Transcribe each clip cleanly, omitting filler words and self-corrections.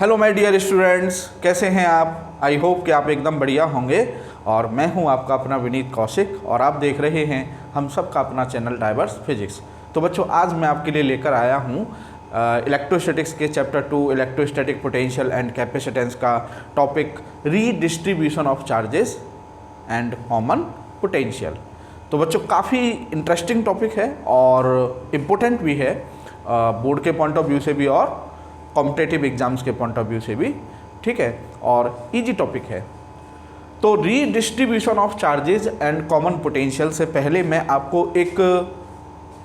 Hello my dear students, कैसे हैं आप। आई होप कि आप एकदम बढ़िया होंगे। और मैं हूं आपका अपना विनीत कौशिक और आप देख रहे हैं हम सब का अपना चैनल डाइवर्स फिजिक्स। तो बच्चों, आज मैं आपके लिए लेकर आया हूं इलेक्ट्रोस्टैटिक्स के chapter 2 electrostatic potential and capacitance का topic redistribution of charges and common potential. तो बच्चों, काफ़ी इंटरेस्टिंग टॉपिक है और इम्पोर्टेंट भी है बोर्ड के पॉइंट ऑफ व्यू से भी और कॉम्पिटेटिव एग्जाम्स के पॉइंट ऑफ व्यू से भी, ठीक है, और इजी टॉपिक है। तो redistribution of charges and common potential से पहले मैं आपको एक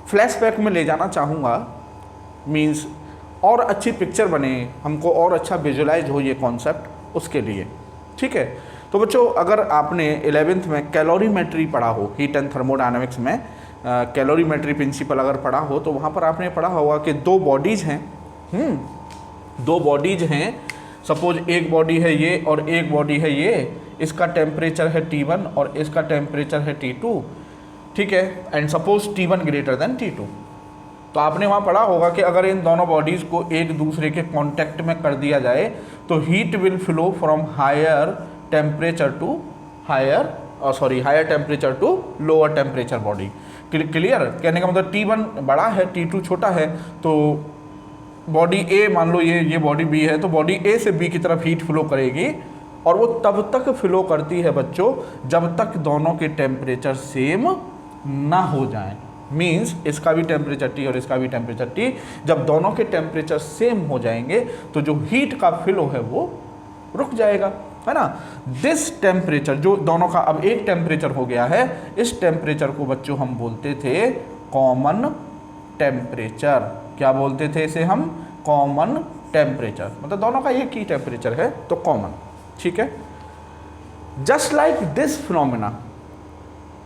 फ्लैशबैक में ले जाना चाहूँगा। मींस और अच्छी पिक्चर बने, हमको और अच्छा विजुलाइज हो ये कॉन्सेप्ट, उसके लिए, ठीक है। तो बच्चों, अगर आपने 11th में कैलोरीमेट्री पढ़ा हो, हीट एंड थर्मोडायनेमिक्स में कैलोरीमेट्री प्रिंसिपल अगर पढ़ा हो, तो वहाँ पर आपने पढ़ा होगा कि दो बॉडीज़ हैं। सपोज एक बॉडी है ये और एक बॉडी है ये। इसका टेम्परेचर है T1 और इसका टेम्परेचर है T2, ठीक है। And suppose T1 greater than T2। तो आपने वहाँ पढ़ा होगा कि अगर इन दोनों बॉडीज़ को एक दूसरे के कांटेक्ट में कर दिया जाए तो heat will flow from higher temperature to lower temperature body. Clear? कहने का मतलब T1 बड़ा है, T2 छोटा है, तो बॉडी ए, मान लो ये बॉडी बी है, तो बॉडी ए से बी की तरफ हीट फ्लो करेगी और वो तब तक फ्लो करती है बच्चों जब तक दोनों के टेम्परेचर सेम ना हो जाएं। मींस इसका भी टेम्परेचर T और इसका भी टेम्परेचर T, जब दोनों के टेम्परेचर सेम हो जाएंगे तो जो हीट का फ्लो है वो रुक जाएगा, है ना। दिस टेम्परेचर, जो दोनों का अब एक टेम्परेचर हो गया है, इस टेम्परेचर को बच्चों हम बोलते थे कॉमन टेम्परेचर। क्या बोलते थे इसे हम? Common temperature. मतलब दोनों का एक ही टेम्परेचर है तो कॉमन, ठीक है। जस्ट लाइक दिस फिनोमेना,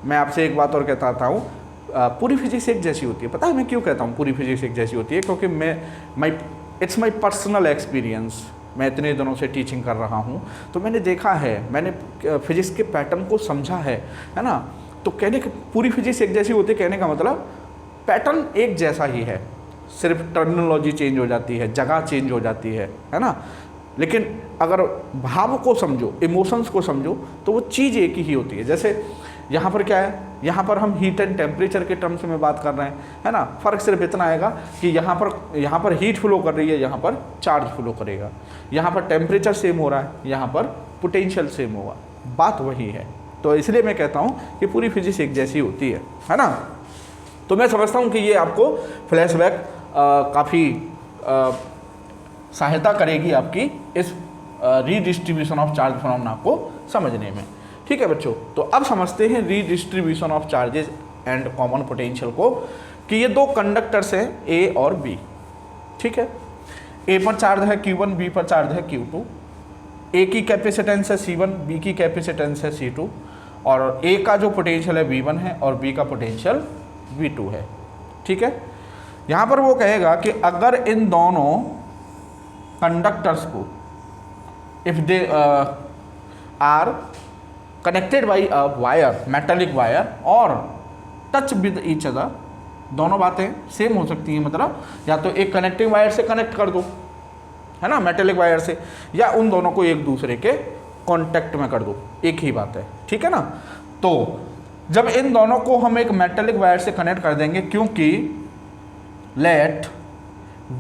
मैं आपसे एक बात और कहता हूँ, पूरी फिजिक्स एक जैसी होती है। पता है मैं क्यों कहता हूँ पूरी फिजिक्स एक जैसी होती है? क्योंकि इट्स माई पर्सनल एक्सपीरियंस। मैं इतने दिनों से टीचिंग कर रहा हूँ तो मैंने देखा है, मैंने फिजिक्स के पैटर्न को समझा है ना। तो कहने की पूरी फिजिक्स एक जैसी होती है, कहने का मतलब पैटर्न एक जैसा ही है, सिर्फ टर्मिनोलॉजी चेंज हो जाती है, जगह चेंज हो जाती है ना। लेकिन अगर भाव को समझो, इमोशंस को समझो, तो वो चीज़ एक ही होती है। जैसे यहाँ पर क्या है, यहाँ पर हम हीट एंड टेम्परेचर के टर्म्स में बात कर रहे हैं, है ना। फ़र्क सिर्फ इतना आएगा कि यहाँ पर हीट फ्लो कर रही है, यहाँ पर चार्ज फ्लो करेगा। यहाँ पर टेम्परेचर सेम हो रहा है, यहाँ पर पोटेंशियल सेम होगा, बात वही है। तो इसलिए मैं कहता हूँ कि पूरी फिजिक्स एक जैसी होती है ना। तो मैं समझता हूँ कि ये आपको फ्लैशबैक काफ़ी सहायता करेगी आपकी इस रीडिस्ट्रीब्यूशन ऑफ चार्ज फिनोमेना को समझने में, ठीक है बच्चों। तो अब समझते हैं redistribution of charges and common potential को, कि ये दो कंडक्टर्स हैं A और B, ठीक है। A पर चार्ज है Q1, B पर चार्ज है Q2। A की कैपेसिटेंस है C1, B की कैपेसिटेंस है C2, और A का जो पोटेंशियल है V1 है और B का पोटेंशियल V2 है, ठीक है। यहाँ पर वो कहेगा कि अगर इन दोनों कंडक्टर्स को if they are connected by a wire, metallic wire, और टच विद ईच अदर, दोनों बातें सेम हो सकती हैं। मतलब या तो एक कनेक्टिंग वायर से कनेक्ट कर दो, है ना, मेटालिक वायर से, या उन दोनों को एक दूसरे के कांटेक्ट में कर दो, एक ही बात है, ठीक है ना। तो जब इन दोनों को हम एक मेटालिक वायर से कनेक्ट कर देंगे, क्योंकि late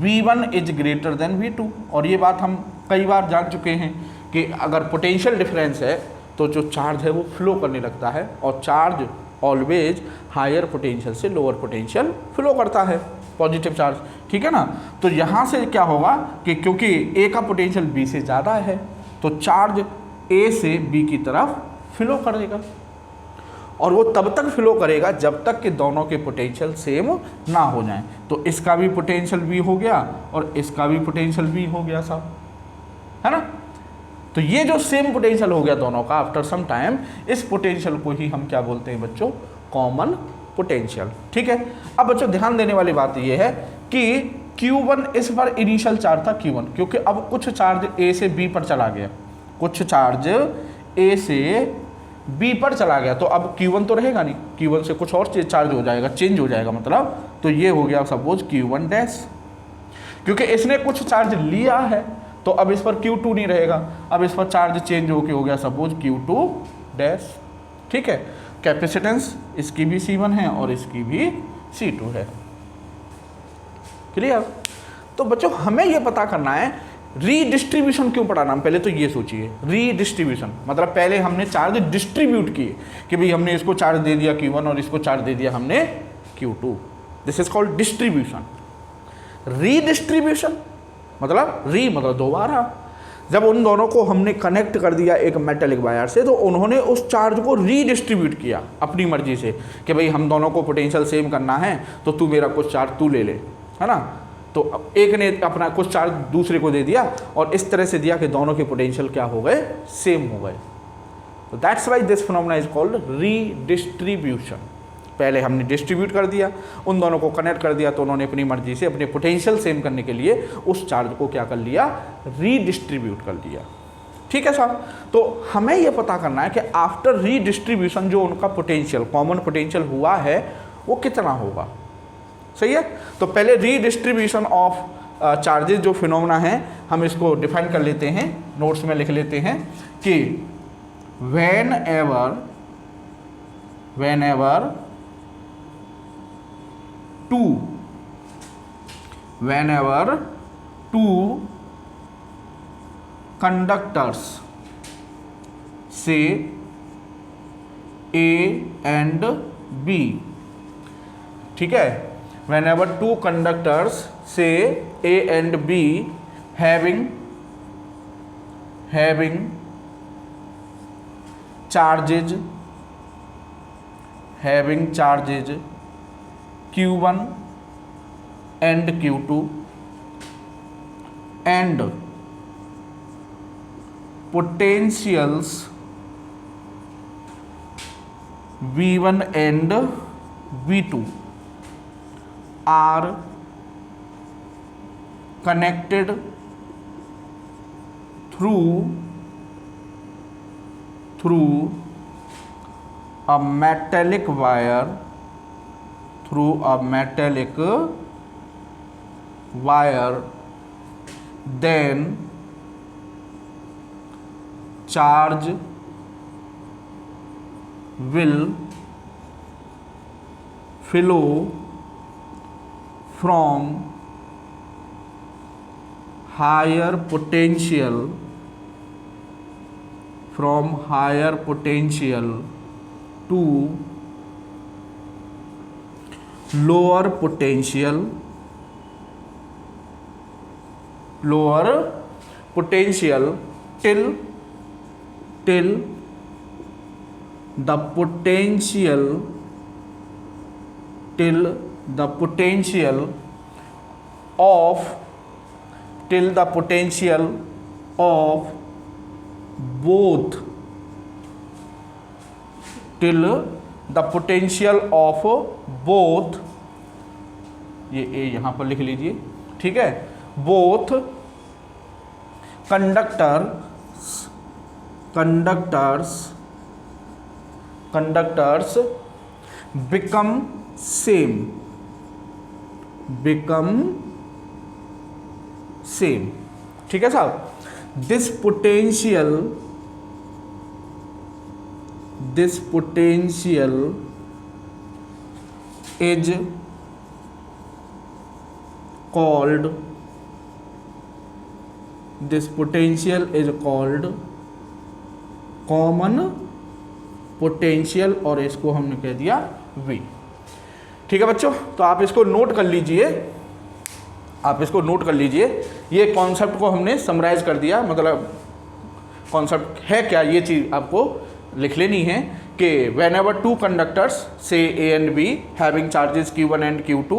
V1 is greater than V2, और ये बात हम कई बार जान चुके हैं कि अगर पोटेंशियल डिफरेंस है तो जो चार्ज है वो फ्लो करने लगता है, और चार्ज ऑलवेज हायर पोटेंशियल से लोअर पोटेंशियल फ्लो करता है, पॉजिटिव चार्ज, ठीक है ना। तो यहाँ से क्या होगा कि क्योंकि A का पोटेंशियल B से ज़्यादा है तो चार्ज A से B की तरफ फ्लो करेगा, और वो तब तक फ्लो करेगा जब तक कि दोनों के पोटेंशियल सेम ना हो जाएं। तो इसका भी पोटेंशियल V हो गया और इसका भी पोटेंशियल V हो गया साहब, है ना। तो ये जो सेम पोटेंशियल हो गया दोनों का, आफ्टर सम टाइम, इस पोटेंशियल को ही हम क्या बोलते हैं बच्चों? कॉमन पोटेंशियल, ठीक है। अब बच्चों ध्यान देने वाली बात ये है कि Q1, इस बार इनिशियल चार्ज था Q1, क्योंकि अब कुछ चार्ज A से B पर चला गया, कुछ चार्ज A से B पर चला गया, तो अब Q1 तो रहेगा नहीं, Q1 से कुछ और चार्ज हो जाएगा, चेंज हो जाएगा मतलब। तो ये हो गया सपोज Q1 डैश, क्योंकि इसने कुछ चार्ज लिया है तो अब इस पर Q2 नहीं रहेगा, अब इस पर चार्ज चेंज होके हो गया सपोज Q2 डैश, ठीक है। कैपेसिटेंस इसकी भी C1 है और इसकी भी C2 है, क्लियर। तो बच्चों हमें ये पता करना है रीडिस्ट्रीब्यूशन क्यों पढ़ाना, हम पहले तो ये सोचिए रीडिस्ट्रीब्यूशन मतलब पहले हमने चार्ज डिस्ट्रीब्यूट किए कि भाई हमने इसको चार्ज दे दिया Q1 और इसको चार्ज दे दिया हमने Q2, this is called distribution. Redistribution मतलब मतलब दोबारा, जब उन दोनों को हमने कनेक्ट कर दिया एक मेटेलिक वायर से तो उन्होंने उस चार्ज को रीडिस्ट्रीब्यूट किया अपनी मर्जी से कि भाई हम दोनों को पोटेंशियल सेम करना है तो तू मेरा कुछ चार्ज तू ले ले, है ना। तो एक ने अपना कुछ चार्ज दूसरे को दे दिया और इस तरह से दिया कि दोनों के पोटेंशियल क्या हो गए, सेम हो गए। तो that's why this phenomena is called redistribution. पहले हमने डिस्ट्रीब्यूट कर दिया, उन दोनों को कनेक्ट कर दिया तो उन्होंने अपनी मर्जी से अपने पोटेंशियल सेम करने के लिए उस चार्ज को क्या कर लिया, रीडिस्ट्रीब्यूट कर लिया, ठीक है साहब। तो हमें यह पता करना है कि आफ्टर रीडिस्ट्रीब्यूशन जो उनका पोटेंशियल कॉमन पोटेंशियल हुआ है वो कितना होगा, सही है। तो पहले रीडिस्ट्रीब्यूशन ऑफ चार्जेस जो फिनोमेना है हम इसको डिफाइन कर लेते हैं, नोट्स में लिख लेते हैं कि whenever two conductors say A and B, ठीक है, whenever two conductors say A and B having charges Q1 and Q2 and potentials V1 and V2 are connected through a metallic wire, then charge will flow from higher potential to lower potential till the potential of both ये ए यहाँ पर लिख लीजिए, ठीक है, both conductors become same, ठीक है साहब। this potential is called common potential और इसको हमने कह दिया V, ठीक है बच्चों। तो आप इसको नोट कर लीजिए, ये कॉन्सेप्ट को हमने समराइज कर दिया, मतलब कॉन्सेप्ट है क्या ये चीज़ आपको लिख लेनी है कि whenever two conductors say A and B having charges Q1 and Q2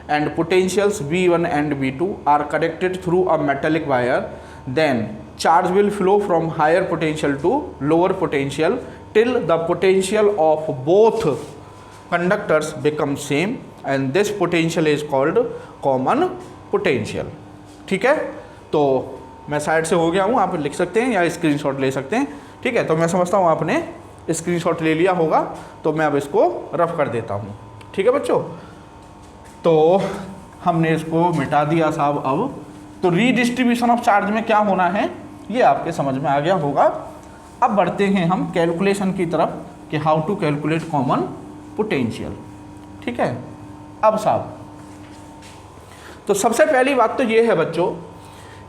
and potentials V1 and V2 are connected through a metallic wire, then charge will flow from higher potential to lower potential till the potential of both conductors become same and this potential is called common potential, ठीक है। तो मैं side से हो गया हूँ, आप लिख सकते हैं या स्क्रीनशॉट ले सकते हैं, ठीक है। तो मैं समझता हूँ आपने स्क्रीनशॉट ले लिया होगा, तो मैं अब इसको रफ कर देता हूँ, ठीक है बच्चों। तो हमने इसको मिटा दिया साहब अब। तो रीडिस्ट्रीब्यूशन ऑफ चार्ज में क्या होना है ये आपके समझ में आ गया होगा। अब बढ़ते हैं हम कैलकुलेशन की तरफ कि how to calculate common potential. ठीक है, अब साहब तो सबसे पहली बात तो ये है बच्चों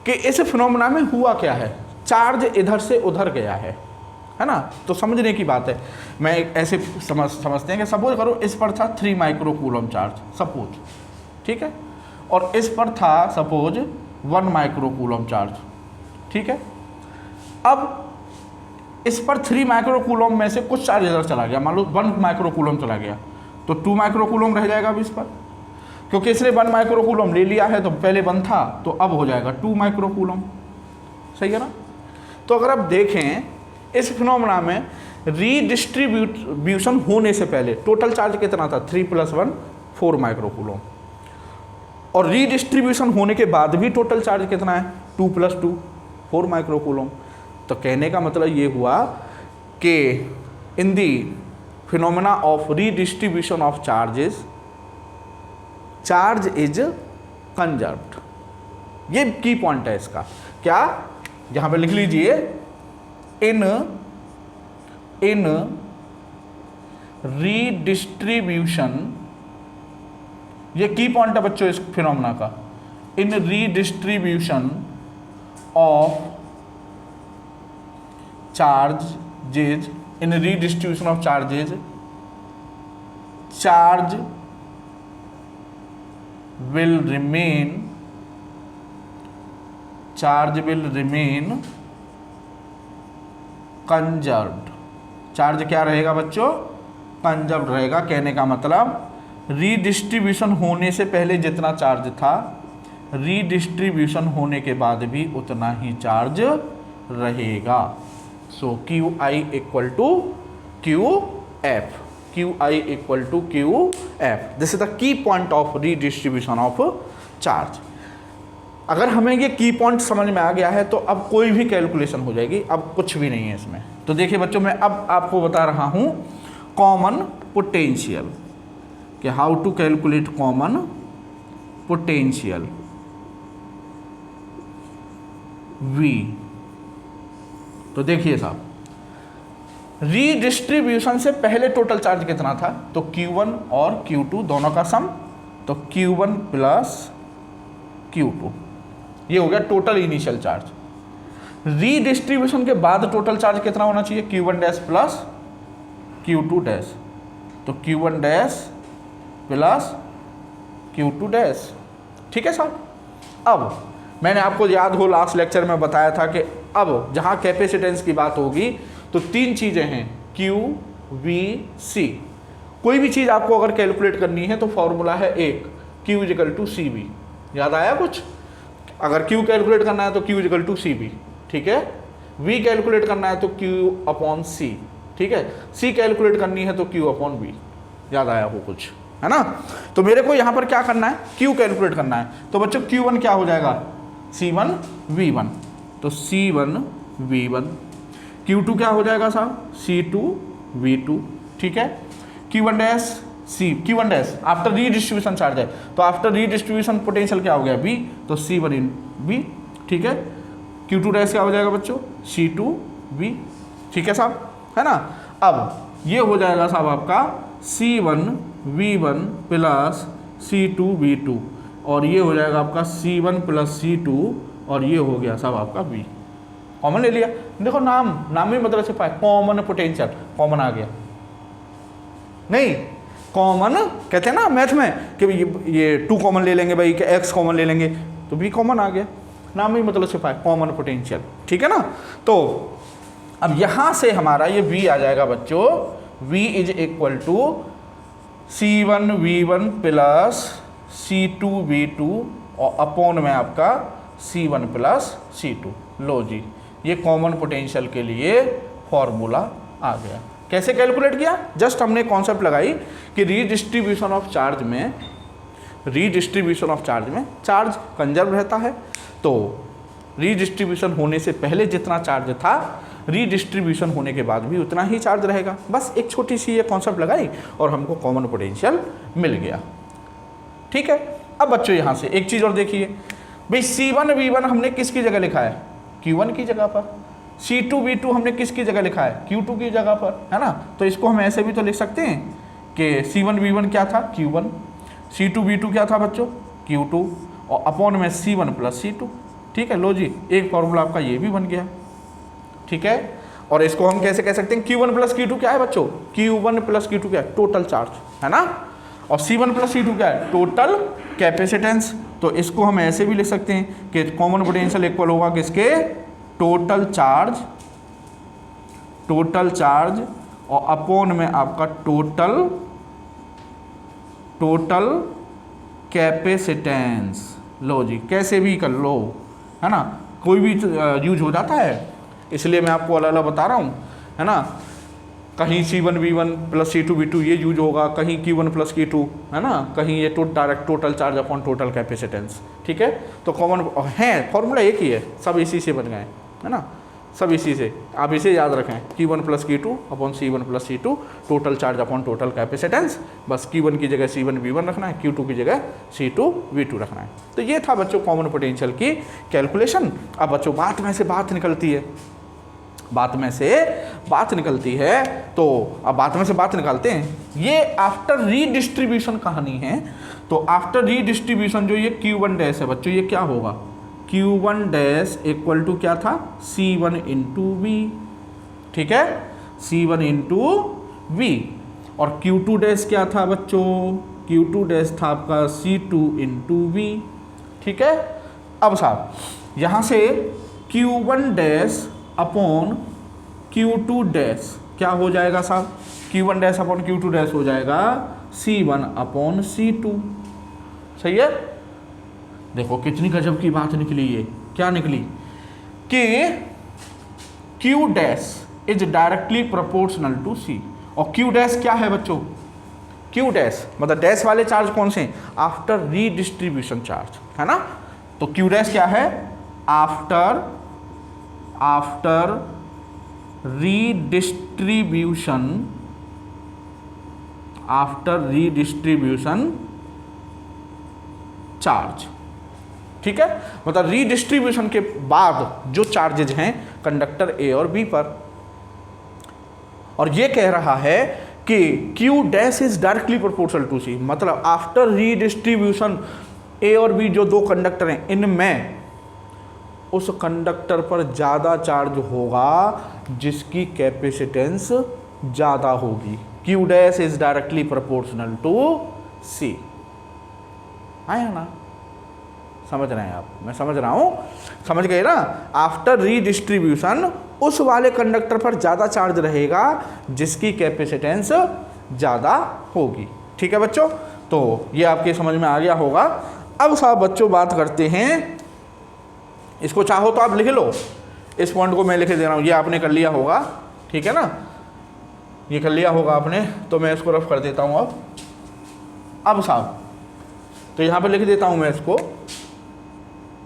कि इस फिनोमेना में हुआ क्या है, चार्ज इधर से उधर गया है ना। तो समझने की बात है, मैं ऐसे समझते हैं कि सपोज करो इस पर था 3 माइक्रो कूलम चार्ज सपोज, ठीक है, और इस पर था सपोज 1 माइक्रो कूलम चार्ज, ठीक है। अब इस पर 3 माइक्रो कूलम में से कुछ चार्ज इधर चला गया, मान लो 1 माइक्रो कूलम चला गया, तो 2 माइक्रो कूलम रह जाएगा अब इस पर, क्योंकि इसने 1 माइक्रो कूलम ले लिया है, तो पहले 1 था तो अब हो जाएगा 2 माइक्रो कूलम, सही है ना। तो अगर आप देखें इस फिनोमेना में रीडिस्ट्रीब्यूशन होने से पहले टोटल चार्ज कितना था, 3 + 1 4 माइक्रो कूलम, और रीडिस्ट्रीब्यूशन होने के बाद भी टोटल चार्ज कितना है, 2 + 2 4 माइक्रो कूलम। तो कहने का मतलब ये हुआ कि in the phenomena of redistribution of charges charge is conserved. ये की पॉइंट है इसका, क्या, यहां पे लिख लीजिए इन रीडिस्ट्रीब्यूशन, ये की पॉइंट है बच्चों इस फिनोमेना का, in redistribution of charges, in redistribution of charges charge will remain conserved। Charge क्या रहेगा बच्चों, कंजर्व्ड रहेगा। कहने का मतलब रीडिस्ट्रीब्यूशन होने से पहले जितना चार्ज था, रीडिस्ट्रीब्यूशन होने के बाद भी उतना ही चार्ज रहेगा। सो QI = QF, QI = QF, this is the key point of redistribution of charge. अगर हमें ये की पॉइंट समझ में आ गया है तो अब कोई भी कैलकुलेशन हो जाएगी, अब कुछ भी नहीं है इसमें। तो देखिए बच्चों, मैं अब आपको बता रहा हूं कॉमन पोटेंशियल, कि how to calculate common potential V। तो देखिए साहब, रीडिस्ट्रीब्यूशन से पहले टोटल चार्ज कितना था, तो Q1 और Q2 दोनों का सम, तो Q1 + Q2, ये हो गया टोटल इनिशियल चार्ज। रीडिस्ट्रीब्यूशन के बाद टोटल चार्ज कितना होना चाहिए, Q1 डैश + Q2 डैश, तो Q1 डैश + Q2 डैश, ठीक है साहब। अब मैंने आपको याद हो लास्ट लेक्चर में बताया था कि अब जहाँ कैपेसिटेंस की बात होगी तो 3 चीज़ें हैं, Q, V, C। कोई भी चीज़ आपको अगर कैलकुलेट करनी है तो फॉर्मूला है एक, Q = CV। याद आया कुछ? अगर Q कैलकुलेट करना है तो Q = CV, ठीक है। V कैलकुलेट करना है तो Q/C, ठीक है। C कैलकुलेट करनी है तो Q/V। याद आया हो कुछ, है ना। तो मेरे को यहाँ पर क्या करना है, Q कैलकुलेट करना है। तो बच्चों Q1 क्या हो जाएगा, C1V1, तो C1V1। Q2 क्या हो जाएगा साहब, C2V2, ठीक है। Q1 dash after redistribution charge है, तो आफ्टर रीडिस्ट्रीब्यूशन पोटेंशियल क्या हो गया, B, तो C1V, ठीक है। Q2 डैश क्या हो जाएगा बच्चों, C2V, ठीक है साहब, है ना। अब ये हो जाएगा साहब आपका C1V1 + C2V2, और ये हो जाएगा आपका C1 + C2, और ये हो गया साहब आपका V। कॉमन ले लिया, देखो नाम ही मतलब सिर्फ कॉमन पोटेंशियल, कॉमन आ गया। नहीं, कॉमन कहते हैं ना मैथ में कि ये 2 कॉमन ले लेंगे भाई, कि x कॉमन ले लेंगे, तो V कॉमन आ गया। नाम ही मतलब सिर्फ कॉमन पोटेंशियल, ठीक है ना। तो अब यहाँ से हमारा ये V आ जाएगा बच्चों, V = C1V1 + C2V2 और अपॉन में आपका C1 + C2। लो जी, ये कॉमन पोटेंशियल के लिए फॉर्मूला आ गया। कैसे कैलकुलेट किया, जस्ट हमने कॉन्सेप्ट लगाई कि रीडिस्ट्रीब्यूशन ऑफ चार्ज में चार्ज कंजर्व रहता है, तो रीडिस्ट्रीब्यूशन होने से पहले जितना चार्ज था, रीडिस्ट्रीब्यूशन होने के बाद भी उतना ही चार्ज रहेगा। बस एक छोटी सी ये कॉन्सेप्ट लगाई और हमको कॉमन पोटेंशियल मिल गया, ठीक है। अब बच्चों यहाँ से एक चीज़ और देखिए, भाई C1 V1 हमने किसकी जगह लिखा है, Q1 की जगह पर। C2 V2 हमने किसकी जगह लिखा है, Q2 की जगह पर, है ना। तो इसको हम ऐसे भी तो लिख सकते हैं कि C1 V1 क्या था, Q1, C2 V2 क्या था बच्चों, Q2, और अपॉन में C1 प्लस C2। ठीक है, लो जी, एक फॉर्मूला आपका ये भी बन गया। ठीक है, और इसको हम कैसे कह सकते हैं, Q1 प्लस Q2 क्या है बच्चों, Q1 प्लस Q2 क्या है, टोटल चार्ज, है ना। और C1 प्लस C2 क्या है, टोटल कैपेसिटेंस। तो इसको हम ऐसे भी लिख सकते हैं कि कॉमन पोटेंशियल इक्वल होगा किसके, टोटल चार्ज और अपॉन में आपका टोटल कैपेसिटेंस। लो जी, कैसे भी कर लो, है ना, कोई भी यूज हो जाता है, इसलिए मैं आपको अलग अलग बता रहा हूँ, है ना। कहीं C1 V1 plus C2 V2 ये यूज होगा, कहीं Q1 प्लस Q2, है ना, कहीं ये direct total charge upon total capacitance. ठीक है, तो कॉमन है, फॉर्मूला एक ही है, सब इसी से बन गए, है ना, सब इसी से। आप इसे याद रखें, Q1 plus Q2 upon C1 plus C2, total charge upon total capacitance. बस Q1 की जगह C1 V1 रखना है, Q2 की जगह C2 V2 रखना है। तो ये था बच्चों कॉमन पोटेंशियल की कैलकुलेशन। अब बच्चों बात में से बात निकलती है, तो अब बात में से बात निकालते हैं। ये आफ्टर रीडिस्ट्रीब्यूशन कहानी है। तो आफ्टर रीडिस्ट्रीब्यूशन जो ये Q1 डैश है बच्चों, ये क्या होगा, Q1 डैश इक्वल टू क्या था, C1 इंटू V। ठीक है, C1 इंटू V। और Q2 डैश क्या था बच्चों, Q2 डैश था आपका C2 इंटू V। ठीक है, अब साहब यहाँ से Q1 dash upon Q2 dash क्या हो जाएगा साहब, Q1 dash upon Q2 dash हो जाएगा C1 अपॉन C2। सही है, देखो कितनी गजब की बात निकली ये, क्या निकली कि Q dash is directly proportional to C। और Q डैश क्या है बच्चों, Q डैश मतलब डैश वाले चार्ज कौन से, आफ्टर रीडिस्ट्रीब्यूशन चार्ज, है ना। तो Q डैश क्या है, आफ्टर रीडिस्ट्रीब्यूशन चार्ज। ठीक है, मतलब रीडिस्ट्रीब्यूशन के बाद जो चार्जेज हैं कंडक्टर ए और बी पर। और ये कह रहा है कि Q dash is directly proportional to C, मतलब आफ्टर रीडिस्ट्रीब्यूशन ए और बी जो दो कंडक्टर हैं, इनमें उस कंडक्टर पर ज़्यादा चार्ज होगा जिसकी कैपेसिटेंस ज़्यादा होगी। Q dash is directly proportional to C। आया ना, समझ रहे हैं आप, मैं समझ रहा हूँ, समझ गए ना। आफ्टर रीडिस्ट्रीब्यूशन उस वाले कंडक्टर पर ज़्यादा चार्ज रहेगा जिसकी कैपेसिटेंस ज़्यादा होगी। ठीक है बच्चों, तो ये आपके समझ में आ गया होगा। अब साहब बच्चों बात करते हैं, इसको चाहो तो आप लिख लो, इस पॉइंट को मैं लिख दे रहा हूँ, ये आपने कर लिया होगा, ठीक है ना, ये कर लिया होगा आपने, तो मैं इसको रफ कर देता हूँ। अब साहब तो यहाँ पे लिख देता हूँ मैं इसको,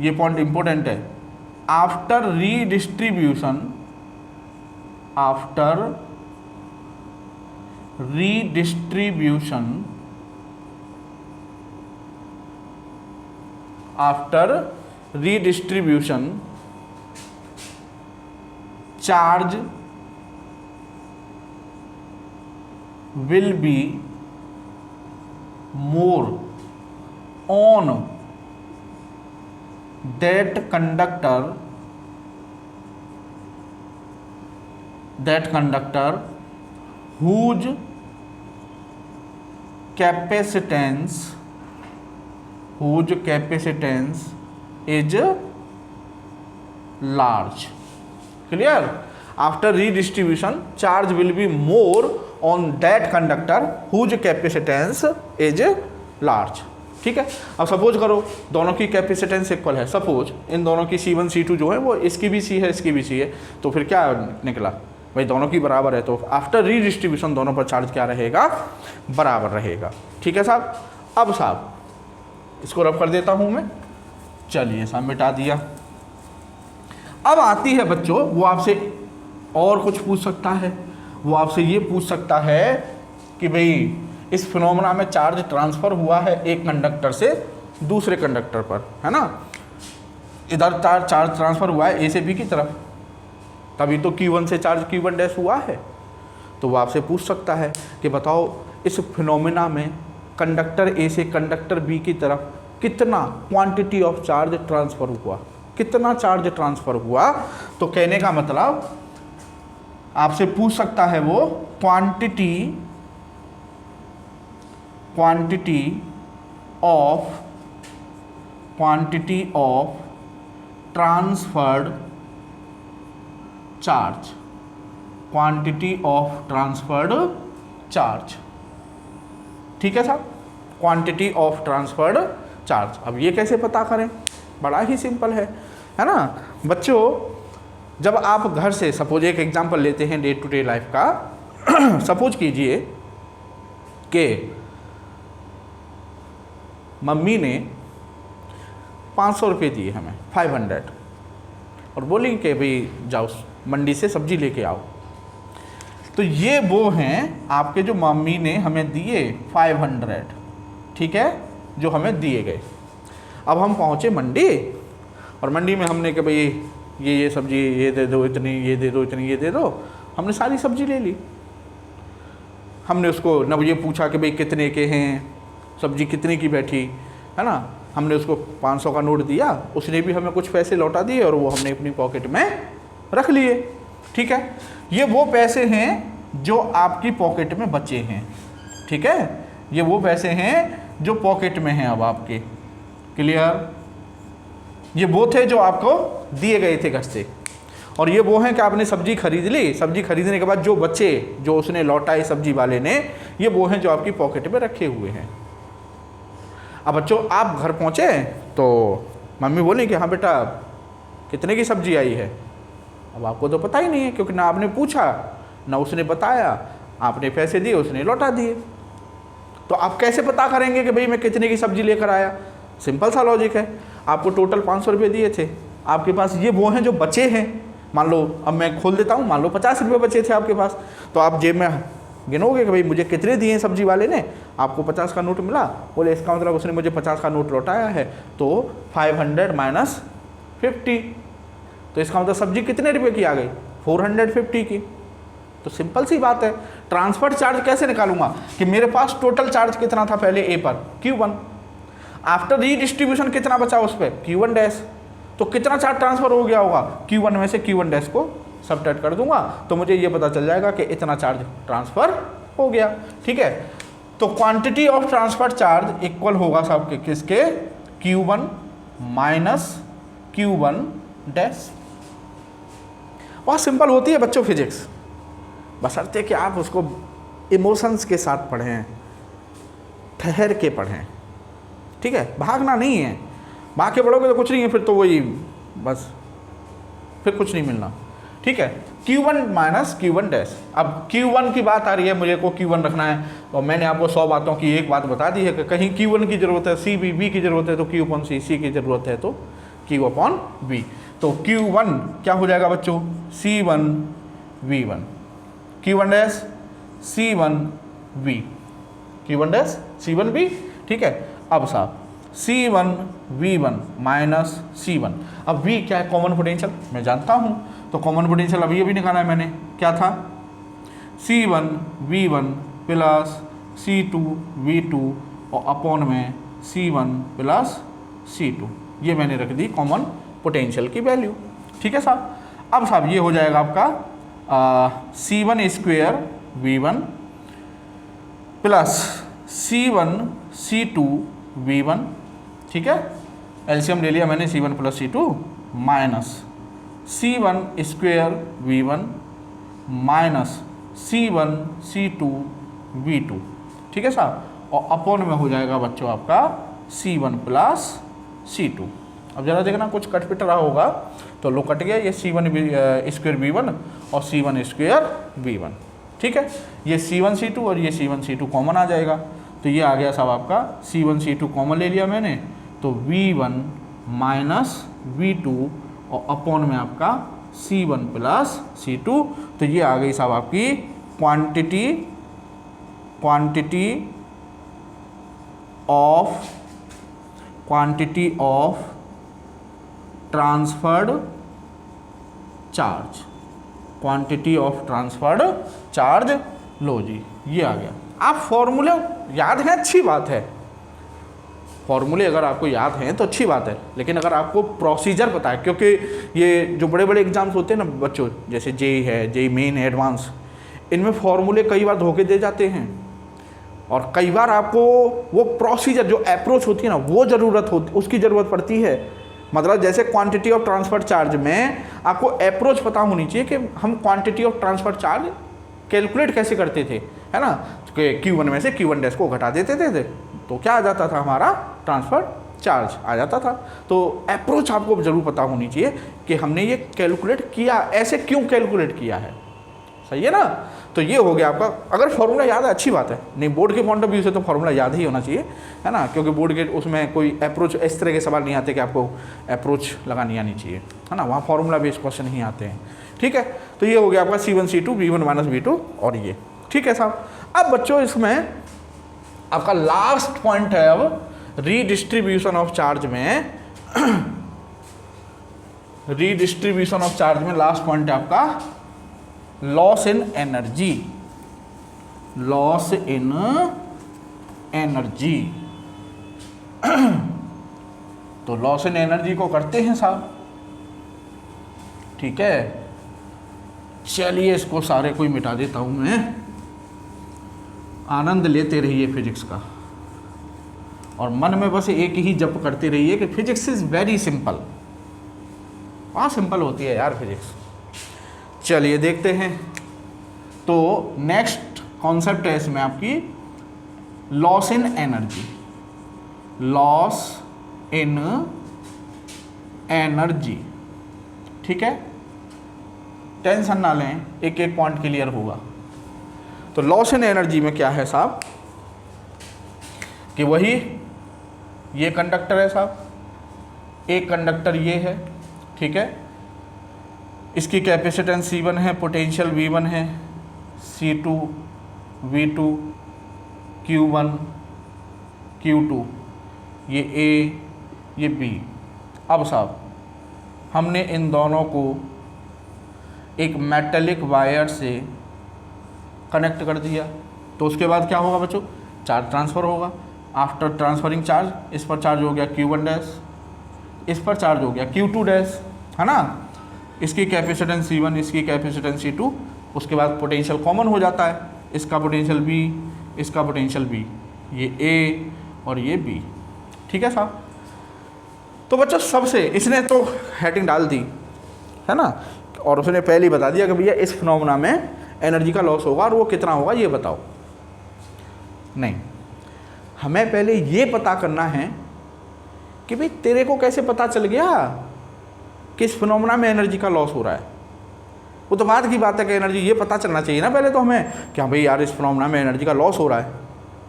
ये पॉइंट इंपॉर्टेंट है। After redistribution charge will be more on that conductor whose capacitance is large. Clear? After redistribution, charge will be more on that conductor whose capacitance is large. ठीक है, अब सपोज करो दोनों की कैपेसिटेंस इक्वल है, suppose in दोनों की C1 C2 जो है वो इसकी भी C है इसकी भी C है, तो फिर क्या निकला भाई, दोनों की बराबर है, तो आफ्टर रीडिस्ट्रीब्यूशन दोनों पर चार्ज क्या रहेगा, बराबर रहेगा। ठीक है साहब, अब साहब इसको रफ कर देता हूँ मैं, चलिए साहब मिटा दिया। अब आती है बच्चों, वो आपसे और कुछ पूछ सकता है, वो आपसे ये पूछ सकता है कि भाई इस फिनोमेना में चार्ज ट्रांसफ़र हुआ है एक कंडक्टर से दूसरे कंडक्टर पर, है ना, इधर चार्ज ट्रांसफ़र हुआ है ए से बी की तरफ, तभी तो Q1 से चार्ज Q1 डैश हुआ है। तो वो आपसे पूछ सकता है कि बताओ इस फिनोमेना में कंडक्टर ए से कंडक्टर बी की तरफ कितना क्वांटिटी ऑफ चार्ज ट्रांसफ़र हुआ, कितना चार्ज ट्रांसफ़र हुआ। तो कहने का मतलब आपसे पूछ सकता है वो quantity of transferred charge, quantity of transferred charge. ठीक है साहब, क्वांटिटी ऑफ ट्रांसफर्ड चार्ज। अब ये कैसे पता करें, बड़ा ही सिंपल है ना बच्चों। जब आप घर से, सपोज एक एग्जांपल लेते हैं डे टू डे लाइफ का। सपोज कीजिए कि मम्मी ने 500 रुपये दिए हमें, 500, और बोलेंगे कि भाई जाओ मंडी से सब्जी लेके आओ। तो ये वो हैं आपके जो मम्मी ने हमें दिए 500, ठीक है, जो हमें दिए गए। अब हम पहुँचे मंडी, और मंडी में हमने कि भाई ये सब्जी ये दे दो इतनी, ये दे दो इतनी, ये दे दो। हमने सारी सब्जी ले ली। हमने उसको न ये पूछा कि भाई कितने के हैं, सब्जी कितने की बैठी, है ना। हमने उसको 500 का नोट दिया, उसने भी हमें कुछ पैसे लौटा दिए और वो हमने अपनी पॉकेट में रख लिए। ठीक है, ये वो पैसे हैं जो आपकी पॉकेट में बचे हैं। ठीक है, ये वो पैसे हैं जो पॉकेट में हैं अब आपके। क्लियर, ये वो थे जो आपको दिए गए थे घर से, और ये वो हैं कि आपने सब्जी खरीद ली। सब्जी खरीदने के बाद जो बचे, जो उसने लौटाए सब्जी वाले ने, ये वो हैं जो आपकी पॉकेट में रखे हुए हैं। अब बच्चों आप घर पहुँचे तो मम्मी बोली कि हाँ बेटा कितने की सब्जी आई है। अब आपको तो पता ही नहीं है, क्योंकि ना आपने पूछा ना उसने बताया, आपने पैसे दिए उसने लौटा दिए। तो आप कैसे पता करेंगे कि भाई मैं कितने की सब्जी लेकर आया। सिंपल सा लॉजिक है, आपको टोटल 500 रुपये दिए थे, आपके पास ये वो हैं जो बचे हैं। मान लो अब मैं खोल देता हूँ, मान लो 50 रुपये बचे थे आपके पास, तो आप जेब में गिनोगे कि भाई मुझे कितने दिए हैं सब्जी वाले ने। आपको 50 का नोट मिला, बोले इसका मतलब उसने मुझे 50 का नोट लौटाया है, तो 500 माइनस 50, तो इसका मतलब सब्जी कितने रुपए की आ गई, 450 की। तो सिंपल सी बात है, ट्रांसफर चार्ज कैसे निकालूंगा कि मेरे पास टोटल चार्ज कितना था पहले ए पर, Q1, आफ्टर रीडिस्ट्रीब्यूशन कितना बचा उस पर, Q1 डैश। तो कितना चार्ज ट्रांसफर हो गया होगा, Q1 में से Q1 डैश को सबट्रैक्ट कर दूंगा, तो मुझे ये पता चल जाएगा कि इतना चार्ज ट्रांसफर हो गया। ठीक है, तो quantity of transfer charge equal होगा सबके किसके, Q1 माइनस Q1 डैश। बहुत सिंपल होती है बच्चों फिजिक्स, बशर्ते कि आप उसको इमोशंस के साथ पढ़ें, ठहर के पढ़ें। ठीक है, भागना नहीं है, भाग के पढ़ोगे तो कुछ नहीं है, फिर तो वही बस, फिर कुछ नहीं मिलना। ठीक है, Q1 माइनस Q1 डैश। अब Q1 की बात आ रही है, मुझे को Q1 रखना है, और मैंने आपको 100 बातों की एक बात बता दी है कि कहीं Q1 की ज़रूरत है, C की ज़रूरत है तो Q अपॉन C की ज़रूरत है तो Q अपॉन V। तो Q1 क्या हो जाएगा बच्चों, C1 V1, Q1 dash C1 V, Q1 dash C1 V। ठीक है, अब साहब C1 V1 माइनस C1, अब V क्या है, कॉमन पोटेंशियल मैं जानता हूँ, तो कॉमन पोटेंशियल अभी अभी निकाला है मैंने, क्या था, C1 V1 plus C2 V2 और अपॉन में C1 प्लस C2, ये मैंने रख दी कॉमन पोटेंशियल की वैल्यू। ठीक है साहब, अब साहब ये हो जाएगा आपका C1 square V1 plus C1 C2 V1। ठीक है, एलसीएम ले लिया मैंने, C1 plus C2 minus C1 square V1 minus C1 C2 V2। ठीक है साहब, और अपॉन में हो जाएगा बच्चों आपका C1 प्लस C2। अब जरा देखना कुछ कट पिट रहा होगा, तो लो कट गया, ये C1 स्क्वेयर V1 और C1 स्क्वेयर V1। ठीक है, ये C1 C2 और ये C1 C2 कॉमन आ जाएगा, तो ये आ गया साहब आपका C1 C2 कॉमन ले लिया मैंने, तो V1 माइनस V2 और अपॉन में आपका C1 प्लस C2। तो ये आ गई साहब आपकी quantity of transferred charge, quantity of transferred charge, लो जी ये आ गया। आप फॉर्मूले याद है, अच्छी बात है, फॉर्मूले अगर आपको याद हैं तो अच्छी बात है, लेकिन अगर आपको प्रोसीजर पता है, क्योंकि ये जो बड़े बड़े एग्जाम्स होते हैं ना बच्चों, जैसे जेई है, जेई मेन है, एडवांस, इनमें फॉर्मूले कई बार धोखे दे जाते हैं, और कई बार आपको वो प्रोसीजर जो अप्रोच होती है ना वो उसकी ज़रूरत पड़ती है। मतलब जैसे क्वांटिटी ऑफ ट्रांसफर चार्ज में आपको अप्रोच पता होनी चाहिए कि हम quantity of transfer charge calculate कैसे करते थे, है ना, कि Q1 में से Q1 डैश को घटा देते थे तो क्या आ जाता था, हमारा ट्रांसफर चार्ज आ जाता था। तो अप्रोच आपको ज़रूर पता होनी चाहिए कि हमने ये कैलकुलेट किया, ऐसे क्यों कैलकुलेट किया है, सही है ना। तो ये हो गया आपका, अगर फॉर्मूला याद है अच्छी बात है, नहीं बोर्ड के पॉइंट ऑफ व्यू से तो फॉर्मूला याद ही होना चाहिए, है ना, क्योंकि बोर्ड के उसमें कोई अप्रोच इस तरह के सवाल नहीं आते कि आपको अप्रोच लगानी आनी चाहिए, है ना, वहाँ फॉर्मूला बेस्ड क्वेश्चन ही आते हैं। ठीक है, तो ये हो गया आपका C1 C2 V1 minus V2 और ये, ठीक है साहब। अब बच्चों इसमें आपका लास्ट पॉइंट है अब रीडिस्ट्रीब्यूशन ऑफ चार्ज में रीडिस्ट्रीब्यूशन ऑफ चार्ज में लास्ट पॉइंट है आपका loss in energy, loss in energy. तो लॉस इन एनर्जी को करते हैं साहब, ठीक है। चलिए इसको सारे को ही मिटा देता हूं मैं, आनंद लेते रहिए फिजिक्स का, और मन में बस एक ही जप करते रहिए कि फिजिक्स इज वेरी सिंपल। हाँ सिंपल होती है यार फिजिक्स। चलिए देखते हैं, तो नेक्स्ट कॉन्सेप्ट है इसमें आपकी loss in energy, loss in energy, ठीक है, टेंशन ना लें, एक एक पॉइंट क्लियर होगा। तो लॉस इन एनर्जी में क्या है साहब कि वही ये कंडक्टर है साहब, एक कंडक्टर ये है, ठीक है, इसकी कैपेसिटेंस C1 है, पोटेंशियल V1 है, C2 V2 Q1 Q2, ये A ये B। अब साहब हमने इन दोनों को एक मेटेलिक वायर से कनेक्ट कर दिया, तो उसके बाद क्या होगा बच्चों, चार्ज ट्रांसफ़र होगा। आफ्टर ट्रांसफरिंग चार्ज इस पर चार्ज हो गया Q1 डैश, इस पर चार्ज हो गया Q2 डैश, है ना, इसकी कैपेसिटेंस C1, इसकी कैपेसिटेंस C2, उसके बाद पोटेंशियल कॉमन हो जाता है, इसका पोटेंशियल B, इसका पोटेंशियल B, ये A और ये B, ठीक है साहब। तो बच्चों सबसे इसने तो हेडिंग डाल दी, है ना, और उसने पहले ही बता दिया कि भैया इस फिनोमेना में एनर्जी का लॉस होगा और वो कितना होगा ये बताओ। नहीं, हमें पहले ये पता करना है कि भाई तेरे को कैसे पता चल गया कि इस फिनोमेना में एनर्जी का लॉस हो रहा है। वो तो बाद की बात है कि एनर्जी ये पता चलना चाहिए ना पहले तो हमें कि हाँ भाई यार इस फिनोमेना में एनर्जी का लॉस हो रहा है,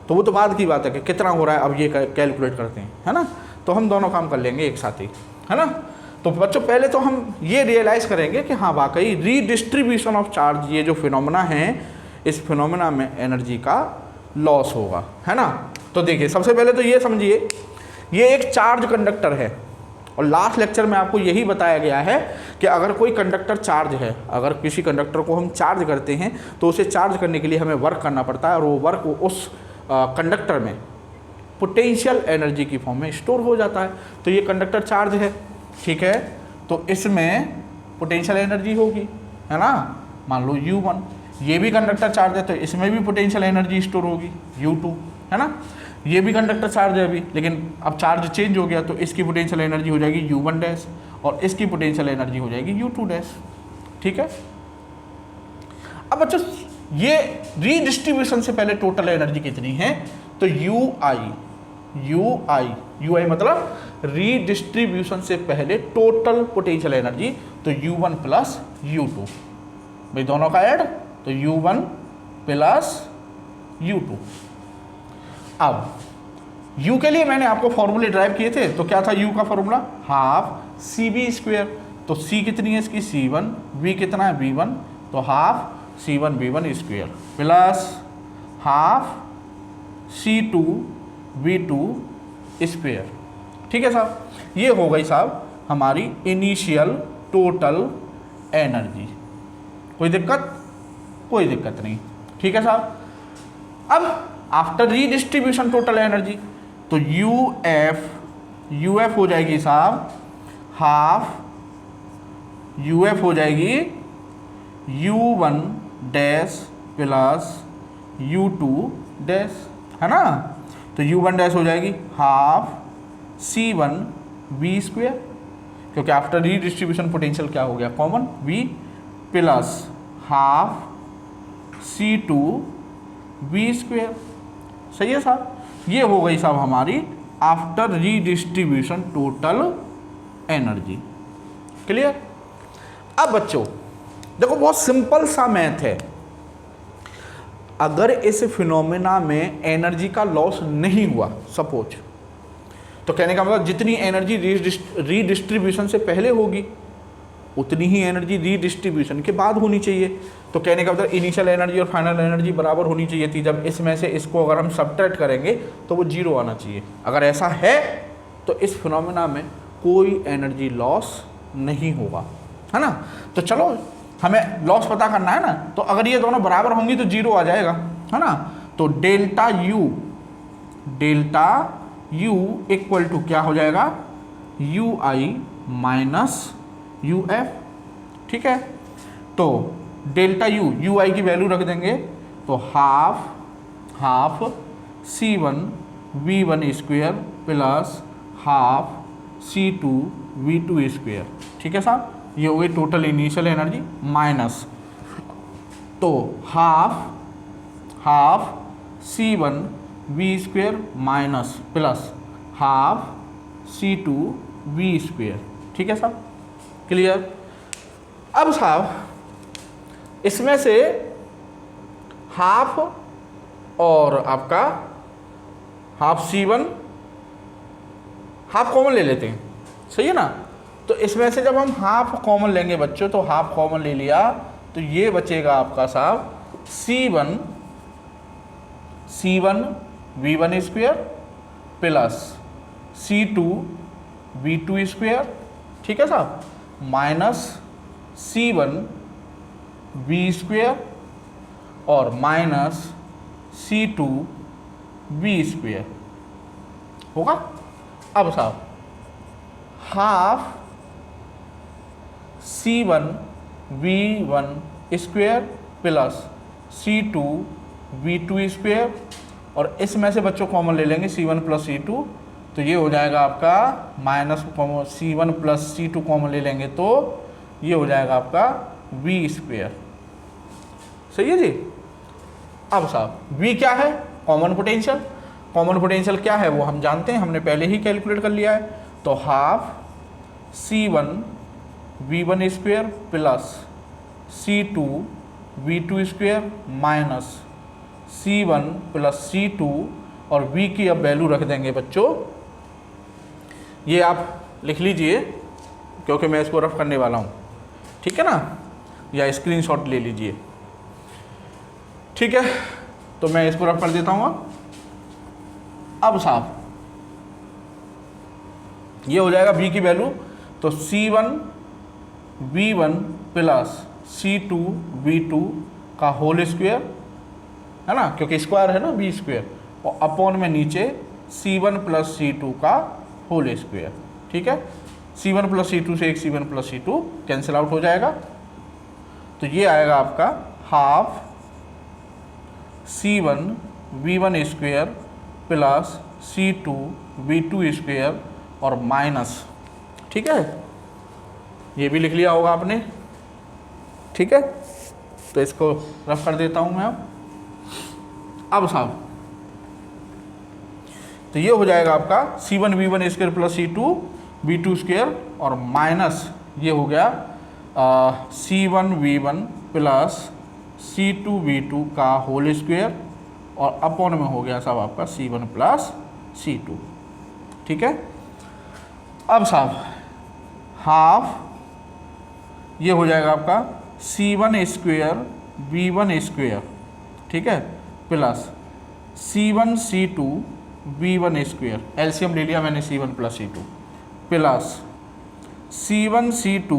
तो वो तो बाद की बात है कि कितना हो रहा है, अब ये कैलकुलेट करते हैं, है ना। तो हम दोनों काम कर लेंगे एक साथ ही, है ना। तो बच्चों पहले तो हम ये रियलाइज़ करेंगे कि हाँ वाकई रीडिस्ट्रीब्यूशन ऑफ चार्ज, ये जो फिनोमेना है, इस फिनोमेना में एनर्जी का लॉस होगा, है ना। तो देखिए सबसे पहले तो ये समझिए, ये एक चार्ज कंडक्टर है, और लास्ट लेक्चर में आपको यही बताया गया है कि अगर कोई कंडक्टर चार्ज है, अगर किसी कंडक्टर को हम चार्ज करते हैं तो उसे चार्ज करने के लिए हमें वर्क करना पड़ता है, और वो वर्क उस कंडक्टर में पोटेंशियल एनर्जी की फॉर्म में स्टोर हो जाता है। तो ये कंडक्टर चार्ज है, ठीक है, तो इसमें पोटेंशियल एनर्जी होगी, है ना, मान लो U1, ये भी कंडक्टर चार्ज है तो इसमें भी पोटेंशियल एनर्जी स्टोर होगी U2, है ना। ये भी कंडक्टर चार्ज है अभी, लेकिन अब चार्ज चेंज हो गया तो इसकी पोटेंशियल एनर्जी हो जाएगी U1 डैश और इसकी पोटेंशियल एनर्जी हो जाएगी U2 डैश, ठीक है। अब बच्चों ये रीडिस्ट्रीब्यूशन से पहले टोटल एनर्जी कितनी है, तो UI मतलब रीडिस्ट्रीब्यूशन से पहले टोटल पोटेंशियल एनर्जी, तो U1 प्लस U2, भाई दोनों का ऐड, तो U1 प्लस U2। अब U के लिए मैंने आपको फॉर्मूले ड्राइव किए थे, तो क्या था U का फॉर्मूला, हाफ CB स्क्वायर, तो C कितनी है इसकी C1, V कितना है V1, तो half C1 V1 square plus half C2 V2 square, ठीक है साहब। ये हो गई साहब हमारी इनिशियल टोटल एनर्जी। कोई दिक्कत? कोई दिक्कत नहीं, ठीक है साहब। अब आफ्टर रीडिस्ट्रीब्यूशन टोटल एनर्जी, तो यूएफ हो जाएगी साहब हाफ, यूएफ हो जाएगी U1 dash plus U2 dash, है ना। तो U1 डैश हो जाएगी हाफ C1 V स्क्वेयर, क्योंकि आफ्टर रीडिस्ट्रीब्यूशन पोटेंशियल क्या हो गया common V, plus half C2 V square. सही है साहब, ये हो गई साहब हमारी after redistribution total energy. Clear? अब बच्चों देखो बहुत सिंपल सा मैथ है, अगर इस फिनोमेना में एनर्जी का लॉस नहीं हुआ सपोज, तो कहने का मतलब जितनी एनर्जी रीडिस्ट्रीब्यूशन से पहले होगी उतनी ही एनर्जी रीडिस्ट्रीब्यूशन के बाद होनी चाहिए। तो कहने का मतलब इनिशियल एनर्जी और फाइनल एनर्जी बराबर होनी चाहिए थी। जब इसमें से इसको अगर हम सब्ट्रैक्ट करेंगे तो वो जीरो आना चाहिए। अगर ऐसा है तो इस फिनोमेना में कोई एनर्जी लॉस नहीं होगा, है ना। तो चलो हमें लॉस पता करना है ना, तो अगर ये दोनों बराबर होंगी तो जीरो आ जाएगा, है ना। तो डेल्टा यू इक्वल टू क्या हो जाएगा you I minus U F, ठीक है। तो डेल्टा यू आई की वैल्यू रख देंगे तो half C1 V1 square plus half C2 V2 square, ठीक है साहब। ये हो गई टोटल इनिशियल एनर्जी माइनस, तो half C1 V square minus plus half C2 V square, ठीक है साहब। क्लियर? अब साहब इसमें से हाफ और आपका हाफ C1 हाफ कॉमन ले लेते हैं, सही है ना। तो इसमें से जब हम हाफ कॉमन लेंगे बच्चों, तो हाफ कॉमन ले लिया तो ये बचेगा आपका साहब C1 V1 square plus C2 V2 square, ठीक है साहब, माइनस C1 V स्क्वेयर और माइनस C2 V स्क्वेयर होगा। अब साहब half C1 V1 square plus C2 V2 square, और इसमें से बच्चों कॉमन ले लेंगे C1 प्लस C2, तो ये हो जाएगा आपका minus C1 plus C2 common ले लेंगे तो ये हो जाएगा आपका V स्क्वेयर। सही है जी। अब साहब V क्या है? Common potential. कॉमन पोटेंशियल क्या है वो हम जानते हैं, हमने पहले ही कैलकुलेट कर लिया है। तो half C1 V1 square plus C2 V2 square minus C1 plus C2, और V की अब वैल्यू रख देंगे बच्चों, ये आप लिख लीजिए क्योंकि मैं इसको रफ करने वाला हूँ, ठीक है ना, या स्क्रीनशॉट ले लीजिए, ठीक है। तो मैं इसको रफ कर देता हूँ। अब साहब ये हो जाएगा V की वैल्यू, तो C1 V1 plus C2 V2 का होल स्क्वेयर, है ना, क्योंकि स्क्वायर है ना V स्क्वेयर, और अपॉन में नीचे C1 प्लस C2 का होल स्क्वेयर, ठीक है। C1 प्लस C2 से एक C1 plus C2 cancel out हो जाएगा, तो ये आएगा आपका half C1 V1 square plus C2 V2 square और माइनस, ठीक है, ये भी लिख लिया होगा आपने, ठीक है। तो इसको रफ कर देता हूँ मैं अब साहब तो ये हो जाएगा आपका C1 V1 square plus C2 V2 square और माइनस ये हो गया C1 V1 plus C2 V2 का होल स्क्वेयर और अपॉन में हो गया साहब आपका C1 प्लस C2, ठीक है। अब साहब हाफ ये हो जाएगा आपका C1 स्क्वेयर V1 स्क्वेयर, ठीक है, plus C1 C2 V1 square, LCM ले लिया मैंने C1 plus C2, plus C1C2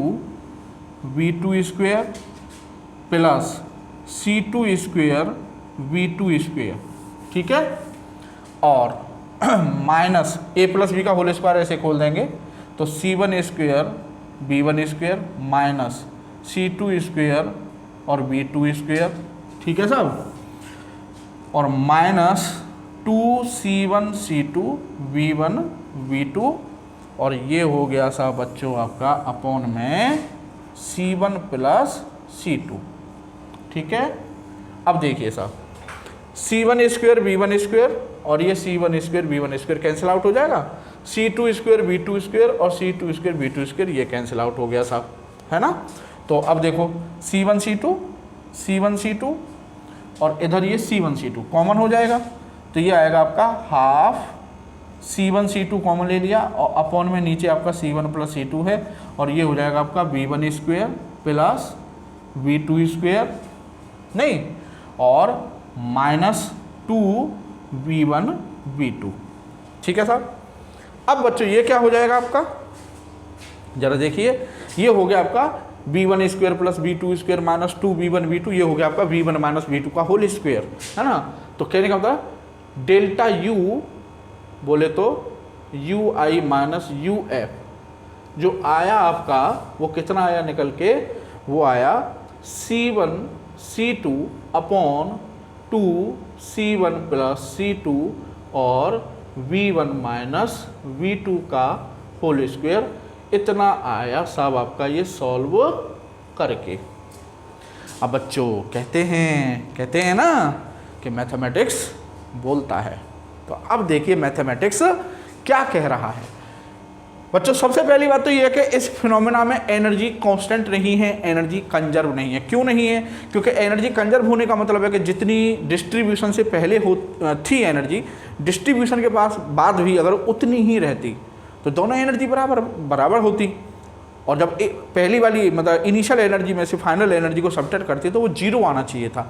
V2 square plus C2 square V2 square, ठीक है, और माइनस ए प्लस बी का होल स्क्वायर ऐसे खोल देंगे तो C1 square B1 square minus C2 square और V2 स्क्वेयर, ठीक है साहब, और माइनस 2C1C2 V1 V2, और ये हो गया साहब बच्चों आपका अपॉन में C1 प्लस C2, ठीक है। अब देखिए साहब C1 स्क्वेयर V1 स्क्वेयर और ये C1 square V1 square cancel out हो जाएगा, C2 स्क्वेयर V2 स्क्वेयर और C2 स्क्वेयर V2 स्क्वेयर ये कैंसिल आउट हो गया साहब, है ना। तो अब देखो C1 C2 और इधर ये C1 C2 कॉमन हो जाएगा तो ये आएगा आपका हाफ C1 C2 कॉमन ले लिया और अपॉन में नीचे आपका C1 प्लस C2 है और ये हो जाएगा आपका V1 square plus V2 square नहीं और माइनस 2V1 V2, ठीक है साहब। अब बच्चों ये क्या हो जाएगा आपका, जरा देखिए, ये हो गया आपका V1 square plus V2 square minus 2V1 V2, ये हो गया आपका V1 माइनस V2 का होल स्क्वेयर, है ना। तो कहने का मतलब डेल्टा U बोले तो UI माइनस UF जो आया आपका वो कितना आया निकल के, वो आया C1 C2 upon 2C1 plus C2 और V1 माइनस V2 का होल स्क्वेयर, इतना आया साहब आपका ये सॉल्व करके। अब बच्चों कहते हैं ना कि मैथमेटिक्स बोलता है, तो अब देखिए मैथमेटिक्स क्या कह रहा है। बच्चों सबसे पहली बात तो ये है कि इस फिनोमेना में एनर्जी कांस्टेंट नहीं है, एनर्जी कंजर्व नहीं है। क्यों नहीं है? क्योंकि एनर्जी कंजर्व होने का मतलब है कि जितनी डिस्ट्रीब्यूशन से पहले थी एनर्जी, डिस्ट्रीब्यूशन के पास बाद भी अगर उतनी ही रहती तो दोनों एनर्जी बराबर होती, और जब पहली वाली मतलब इनिशियल एनर्जी में से फाइनल एनर्जी को सब्ट्रैक्ट करती तो वो जीरो आना चाहिए था।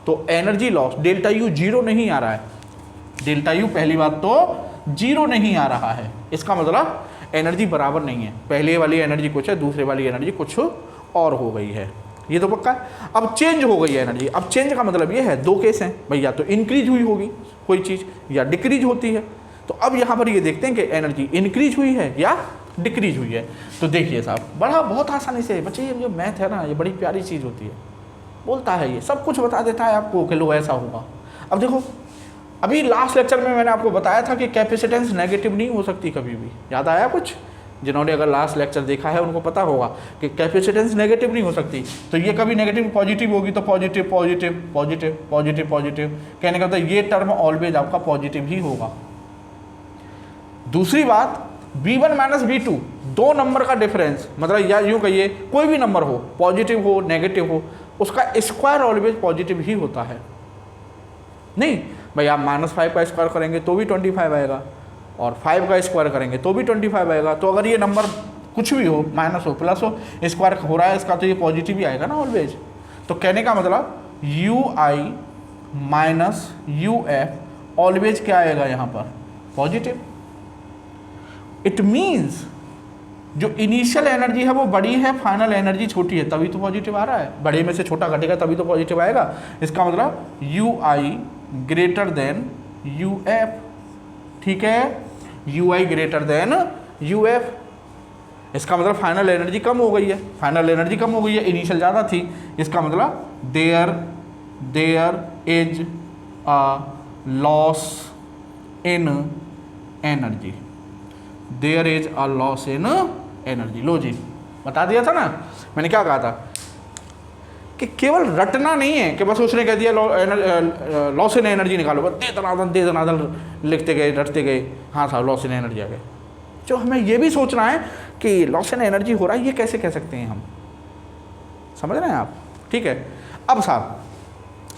तो energy loss delta U zero नहीं आ रहा है, डेल्टा यू पहली बात तो जीरो नहीं आ रहा है, इसका मतलब एनर्जी बराबर नहीं है, पहले वाली एनर्जी कुछ है, दूसरे वाली एनर्जी कुछ और हो गई है, ये तो पक्का है। अब चेंज हो गई है एनर्जी, अब चेंज का मतलब ये है दो केस हैं भैया, तो इंक्रीज हुई होगी कोई चीज़ या डिक्रीज होती है। तो अब यहाँ पर ये देखते हैं कि एनर्जी इंक्रीज हुई है या डिक्रीज हुई है। तो देखिए साहब बड़ा बहुत आसानी से बच्चे, ये जो मैथ है ना ये बड़ी प्यारी चीज़ होती है, बोलता है ये सब कुछ बता देता है आपको कि लो ऐसा होगा। अब देखो अभी लास्ट लेक्चर में मैंने आपको बताया था कि कैपेसिटेंस नेगेटिव नहीं हो सकती कभी भी, याद आया कुछ? जिन्होंने अगर लास्ट लेक्चर देखा है उनको पता होगा कि कैपेसिटेंस नेगेटिव नहीं हो सकती। तो ये कभी नेगेटिव पॉजिटिव होगी तो positive positive positive positive positive, कहने का मतलब ये टर्म ऑलवेज आपका पॉजिटिव ही होगा। दूसरी बात V1 माइनस V2 दो नंबर का डिफरेंस, मतलब या यूँ कहिए कोई भी नंबर हो, पॉजिटिव हो नेगेटिव हो, उसका स्क्वायर ऑलवेज पॉजिटिव ही होता है। नहीं भाई आप -5 का स्क्वायर करेंगे तो भी 25 आएगा, और 5 का स्क्वायर करेंगे तो भी 25 आएगा। तो अगर ये नंबर कुछ भी हो, माइनस हो प्लस हो, स्क्वायर हो रहा है इसका तो ये पॉजिटिव ही आएगा ना ऑलवेज। तो कहने का मतलब UI माइनस UF ऑलवेज क्या आएगा यहाँ पर? पॉजिटिव। इट मीन्स जो इनिशियल एनर्जी है वो बड़ी है, फाइनल एनर्जी छोटी है, तभी तो पॉजिटिव आ रहा है। बड़े में से छोटा घटेगा तभी तो पॉजिटिव आएगा। इसका मतलब UI ग्रेटर देन UF, ठीक है, UI ग्रेटर देन UF। इसका मतलब फाइनल एनर्जी कम हो गई है, फाइनल एनर्जी कम हो गई है, इनिशियल ज़्यादा थी। इसका मतलब there is a loss in energy, there is a loss in energy. लो जी बता दिया था ना मैंने, क्या कहा था कि केवल रटना नहीं है कि बस उसने कह दिया लॉस इन एनर्जी निकालो, बस दे दनादन लिखते गए रटते गए, हाँ साहब लॉस इन एनर्जी आ गए। जो हमें ये भी सोचना है कि लॉस इन एनर्जी हो रहा है, ये कैसे कह सकते हैं हम, समझ रहे हैं आप? ठीक है। अब साहब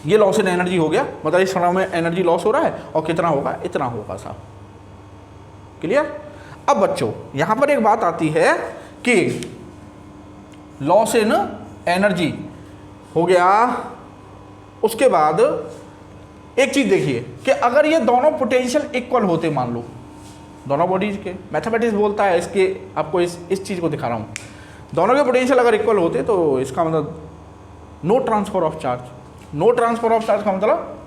ये लॉस इन एनर्जी हो गया, मतलब इस समय में एनर्जी लॉस हो रहा है, और कितना होगा? इतना होगा साहब, क्लियर? अब बच्चों यहाँ पर एक बात आती है कि लॉस इन एनर्जी हो गया, उसके बाद एक चीज़ देखिए कि अगर ये दोनों पोटेंशियल इक्वल होते मान लो, दोनों बॉडीज के। मैथमेटिक्स बोलता है इसके, आपको इस चीज़ को दिखा रहा हूँ, दोनों के पोटेंशियल अगर इक्वल होते तो इसका मतलब no transfer of charge. No transfer of charge का मतलब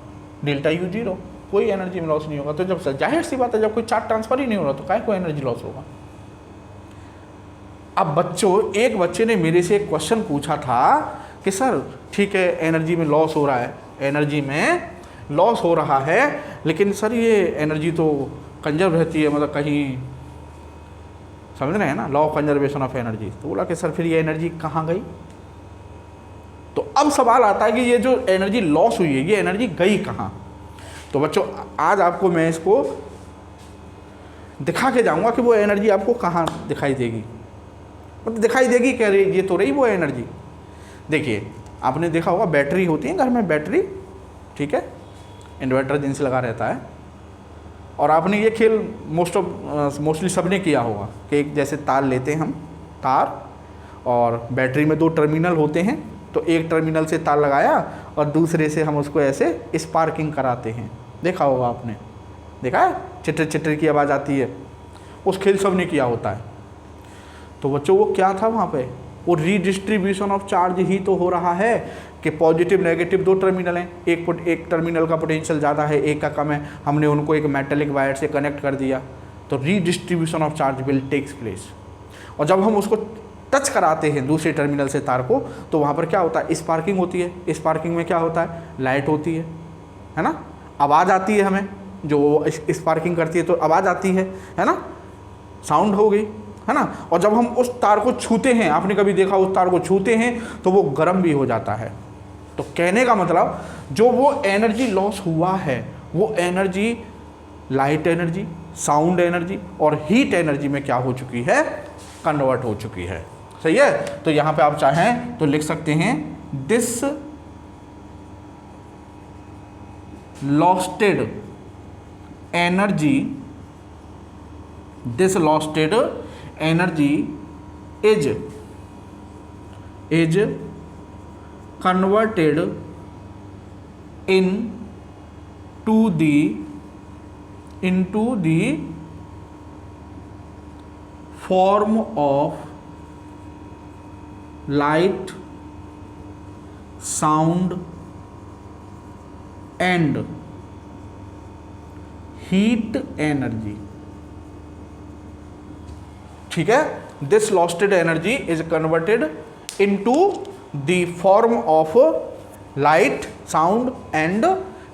डेल्टा यू जीरो, कोई एनर्जी में लॉस नहीं होगा। तो जब जाहिर सी बात है जब कोई चार्ज ट्रांसफर ही नहीं हो रहा तो काय को एनर्जी लॉस होगा। अब बच्चों, एक बच्चे ने मेरे से एक क्वेश्चन पूछा था कि सर ठीक है एनर्जी में लॉस हो रहा है, एनर्जी में लॉस हो रहा है, लेकिन सर ये एनर्जी तो कंजर्व रहती है, मतलब कहीं समझ रहे हैं ना, law of conservation of energy. तो बोला कि सर फिर ये एनर्जी कहाँ गई। तो अब सवाल आता है कि ये जो एनर्जी लॉस हुई है ये एनर्जी गई कहाँ। तो बच्चों आज आपको मैं इसको दिखा के जाऊंगा कि वो एनर्जी आपको कहाँ दिखाई देगी, मतलब दिखाई देगी कह रही ये तो रही वो एनर्जी। देखिए आपने देखा होगा बैटरी होती है घर में, बैटरी, ठीक है, इन्वर्टर जिनसे लगा रहता है, और आपने ये खेल मोस्टली सबने किया होगा कि एक जैसे तार लेते हैं हम, तार, और बैटरी में दो टर्मिनल होते हैं, तो एक टर्मिनल से तार लगाया और दूसरे से हम उसको ऐसे स्पार्किंग कराते हैं। देखा होगा आपने, देखा है, चिटर चिटर की आवाज़ आती है, उस खेल सबने किया होता है। तो बच्चों वो क्या था वहाँ पे, वो रीडिस्ट्रीब्यूशन ऑफ चार्ज ही तो हो रहा है कि पॉजिटिव नेगेटिव दो टर्मिनल हैं, एक टर्मिनल का पोटेंशियल ज़्यादा है, एक का कम है, हमने उनको एक मेटेलिक वायर से कनेक्ट कर दिया, तो redistribution of charge will takes place. और जब हम उसको टच कराते हैं दूसरे टर्मिनल से तार को, तो वहाँ पर क्या होता है, स्पार्किंग होती है। स्पार्किंग में क्या होता है, लाइट होती है ना, आवाज़ आती है हमें, जो स्पार्किंग करती है तो आवाज़ आती है ना, साउंड हो गई, है ना। और जब हम उस तार को छूते हैं, आपने कभी देखा उस तार को छूते हैं तो वो गर्म भी हो जाता है। तो कहने का मतलब जो वो एनर्जी लॉस हुआ है वो energy light energy, sound energy और हीट एनर्जी में क्या हो चुकी है, कन्वर्ट हो चुकी है। सही है। तो यहाँ पे आप चाहें तो लिख सकते हैं this losted energy, this losted energy is converted into the form of light, sound and heat energy. ठीक है, this losted energy is converted into the form of light, sound and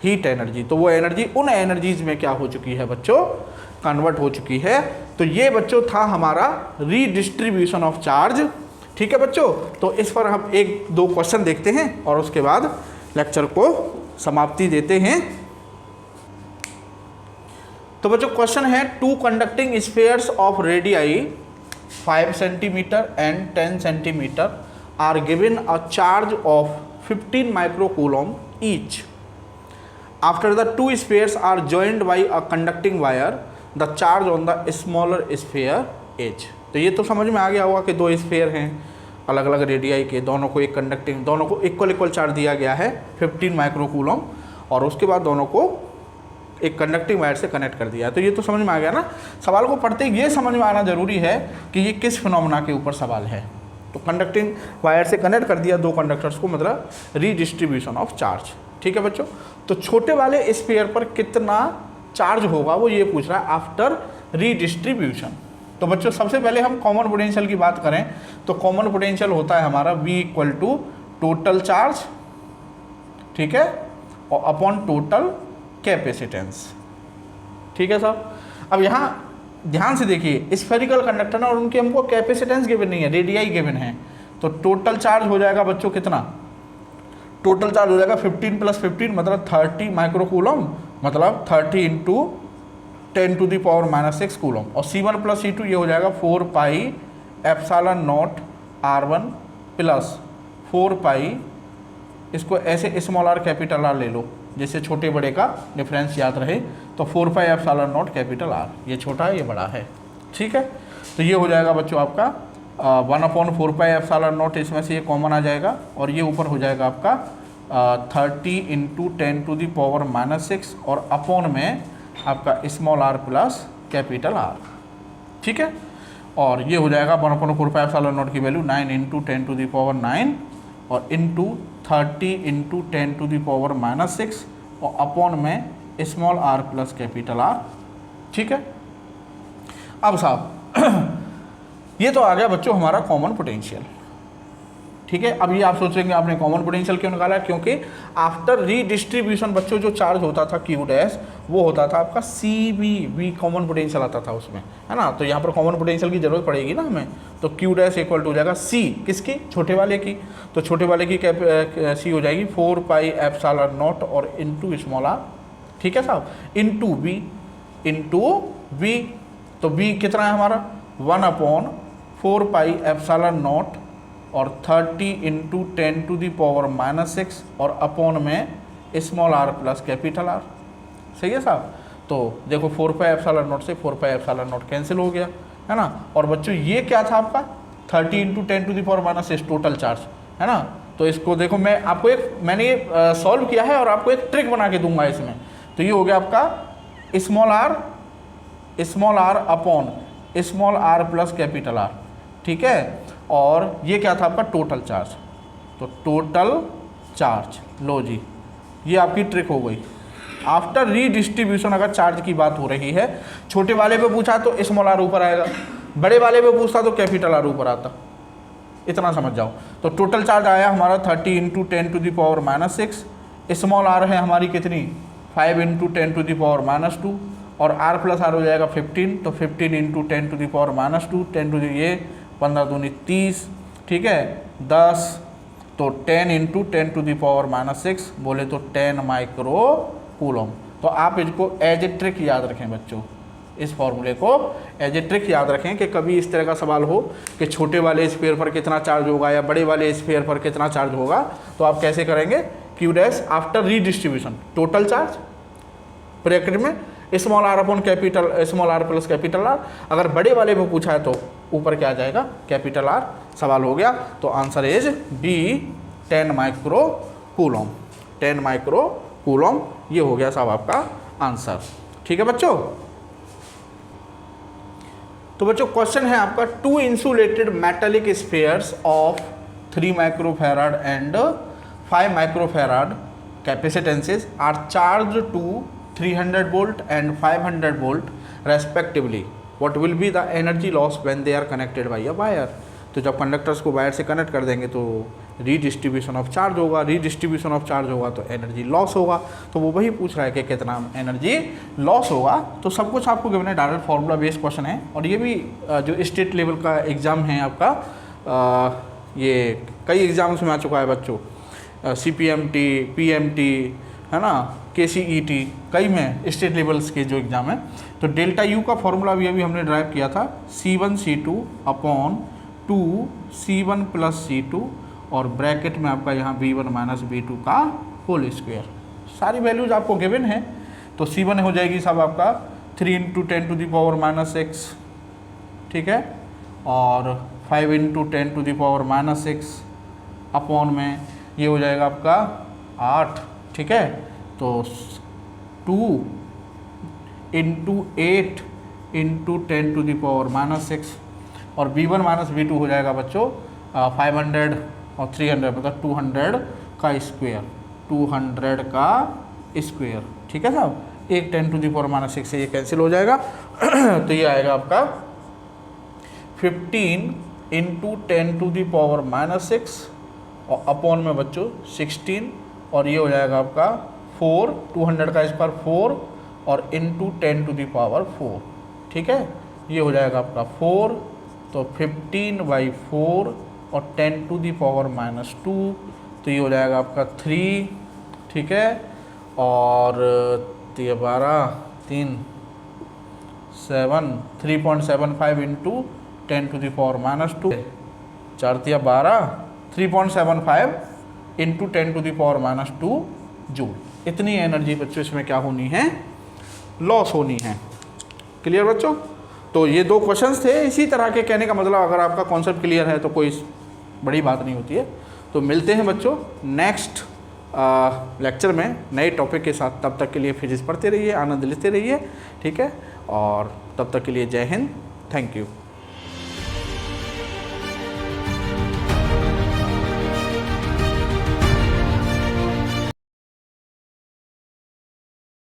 heat energy. तो वो energy उन energies में क्या हो चुकी है बच्चों, कन्वर्ट हो चुकी है। तो ये बच्चों था हमारा रीडिस्ट्रीब्यूशन ऑफ चार्ज। ठीक है बच्चों, तो इस पर हम एक दो क्वेश्चन देखते हैं और उसके बाद लेक्चर को समाप्ति देते हैं। तो बच्चों क्वेश्चन है, two conducting spheres of radii 5 centimetre and 10 centimetre are given a charge of 15 microcoulomb each. After the two spheres are joined by a conducting wire, the charge on the smaller sphere is. तो ये तो समझ में आ गया होगा कि दो sphere हैं अलग अलग रेडियाई के, दोनों को एक कंडक्टिंग, दोनों को इक्वल चार्ज दिया गया है 15 माइक्रोकूलम, और उसके बाद दोनों को एक कंडक्टिंग वायर से कनेक्ट कर दिया। तो ये तो समझ में आ गया ना। सवाल को पढ़ते ही ये समझ में आना जरूरी है कि ये किस फिनोमेना के ऊपर सवाल है। तो कंडक्टिंग वायर से कनेक्ट कर दिया दो कंडक्टर्स को, मतलब रीडिस्ट्रीब्यूशन ऑफ चार्ज। ठीक है बच्चों, तो छोटे वाले स्फीयर पर कितना चार्ज होगा वो ये पूछ रहा है आफ्टर रीडिस्ट्रीब्यूशन। तो बच्चों सबसे पहले हम कॉमन पोटेंशियल की बात करें तो कॉमन पोटेंशियल होता है हमारा V equal to total charge, ठीक है, और अपॉन टोटल कैपेसिटेंस। ठीक है साहब। अब यहाँ ध्यान से देखिए, स्फेरिकल कंडक्टर ना और उनकी हमको कैपेसिटेंस गिवन नहीं है, रेडियाई गिवन है। तो टोटल चार्ज हो जाएगा बच्चों कितना, टोटल चार्ज हो जाएगा 15 + 15 मतलब 30 माइक्रोकूलम, मतलब 30 × 10⁻⁻⁶ कूलम, और C1 + C2 ये हो जाएगा 4 pi epsilon not R1 plus 4 पाई, इसको ऐसे स्मॉल r कैपिटल R ले लो जिससे छोटे बड़े का डिफरेंस याद रहे। तो 4 pi epsilon not capital R, ये छोटा है ये बड़ा है। ठीक है, तो ये हो जाएगा बच्चों आपका 1/4 पाई एप्सिलॉन नॉट, इसमें से ये कॉमन आ जाएगा, और ये ऊपर हो जाएगा आपका 30 × 10⁻⁻⁶ और अपॉन में आपका small r plus capital R. ठीक है, और ये हो जाएगा 1/4πε0 की वैल्यू 9 इंटू 10⁻9 और इंटू 30 इंटू 10⁻⁻6 और अपॉन में small R plus capital R. ठीक है, अब साहब ये तो आ गया बच्चों हमारा कॉमन पोटेंशियल। ठीक है, अब ये आप सोचेंगे आपने कॉमन पोटेंशियल क्यों निकाला, क्योंकि आफ्टर रीडिस्ट्रीब्यूशन बच्चों जो चार्ज होता था क्यू डैश वो होता था आपका सी बी कॉमन पोटेंशियल आता था उसमें, है ना। तो यहाँ पर कॉमन पोटेंशियल की जरूरत पड़ेगी ना हमें, तो क्यू डैश इक्वल टू हो जाएगा सी किसकी, छोटे वाले की, तो छोटे वाले की सी हो जाएगी 4πε0 और इंटू स्मॉल आर। ठीक है साहब, इंटू बी, तो बी कितना है हमारा 1/4πε0 और 30 इंटू 10⁻⁻6 और अपॉन में small R plus capital R. सही है साहब, तो देखो 4πε0 से 4πε0 कैंसिल हो गया, है ना। और बच्चों ये क्या था आपका 30 इंटू 10⁻⁻6 टोटल चार्ज, है ना। तो इसको देखो मैं आपको मैंने ये सॉल्व किया है और आपको एक ट्रिक बना के दूंगा इसमें। तो ये हो गया आपका small R upon small R plus capital R. ठीक है, और ये क्या था आपका टोटल चार्ज, तो टोटल चार्ज, लो जी ये आपकी ट्रिक हो गई। आफ्टर रीडिस्ट्रीब्यूशन अगर चार्ज की बात हो रही है, छोटे वाले पे पूछा तो स्मॉल आर ऊपर आएगा, बड़े वाले पे पूछता तो कैपिटल आर ऊपर आता, इतना समझ जाओ। तो टोटल चार्ज आया हमारा 30 इंटू 10⁻⁻6, स्मॉल आर है हमारी कितनी 5 इंटू 10⁻⁻2 और आर प्लस आर हो जाएगा 15, तो 15 इंटू 10⁻⁻2 10 ये 15 दूनी 30, ठीक है 10, तो 10 इंटू 10⁻⁻6 बोले तो 10 माइक्रो कूलम। तो आप इसको एज ए ट्रिक याद रखें बच्चों, इस फॉर्मूले को एज ए ट्रिक याद रखें कि कभी इस तरह का सवाल हो कि छोटे वाले स्फीयर पर कितना चार्ज होगा या बड़े वाले स्फीयर पर कितना चार्ज होगा, तो आप कैसे करेंगे, Q dash after redistribution total charge bracket में small R upon capital small R plus capital R. अगर बड़े वाले पे पूछा है तो ऊपर क्या आ जाएगा कैपिटल आर। सवाल हो गया, तो answer is B 10 micro coulomb. 10 micro coulomb ये हो गया साहब आपका आंसर। ठीक है बच्चों, तो बच्चों क्वेश्चन है आपका 2 insulated metallic spheres of 3 microfarad and 5 microfarad capacitances are charged to 300 volt and 500 volt respectively. What will be the energy loss when they are connected by a wire? तो जब कंडक्टर्स को वायर से connect कर देंगे तो redistribution of charge होगा, redistribution of charge होगा तो एनर्जी लॉस होगा। तो वो वही पूछ रहा है कि कितना एनर्जी लॉस होगा। तो सब कुछ आपको गिवन है, डायरेक्ट फार्मूला बेस्ड क्वेश्चन है। और ये भी जो स्टेट लेवल का एग्ज़ाम है आपका, ये कई एग्जाम्स में आ चुका है बच्चों, CPMT, PMT, है ना, KCET, कई में स्टेट लेवल्स के जो एग्ज़ाम है। तो डेल्टा यू का फॉर्मूला भी अभी हमने ड्राइव किया था, C1 C2 upon 2 C1 plus C2 और ब्रैकेट में आपका यहाँ B1 माइनस B2 का होल स्क्वायर। सारी वैल्यूज आपको गिवन है। तो C1 हो जाएगी साहब आपका 3 इंटू 10⁻�6, ठीक है, और 5 इंटू 10⁻�6 अपॉन में ये हो जाएगा आपका 8, ठीक है। तो 2 इंटू 8 इंटू 10⁻�6 और B1 माइनस B2 हो जाएगा बच्चों 500 और 300 मतलब 200 का स्क्वायर, 200 का स्क्वायर, ठीक है साहब। एक 10⁻�6 से ये कैंसिल हो जाएगा तो ये आएगा आपका 15 इंटू 10⁻�6 और अपॉन में बच्चों 16 और ये हो जाएगा आपका 4, 200 का स्क्वायर 4 और इंटू 10⁻⁴, ठीक है। ये हो जाएगा आपका 4, तो 15/4 और 10⁻⁻2, तो ये हो जाएगा आपका 3, ठीक है। और 12 3 7 3.75 इंटू 10⁻⁻2, 4 12 3.75 इंटू 10⁻⁻2 जूल। इतनी एनर्जी बच्चों इसमें क्या होनी है, लॉस होनी है। क्लियर बच्चों। तो ये 2 क्वेश्चंस थे इसी तरह के। कहने का मतलब अगर आपका कॉन्सेप्ट क्लियर है तो कोई बड़ी बात नहीं होती है। तो मिलते हैं बच्चों नेक्स्ट लेक्चर में नए टॉपिक के साथ। तब तक के लिए फिजिक्स पढ़ते रहिए, आनंद लेते रहिए, ठीक है। और तब तक के लिए जय हिंद, थैंक यू।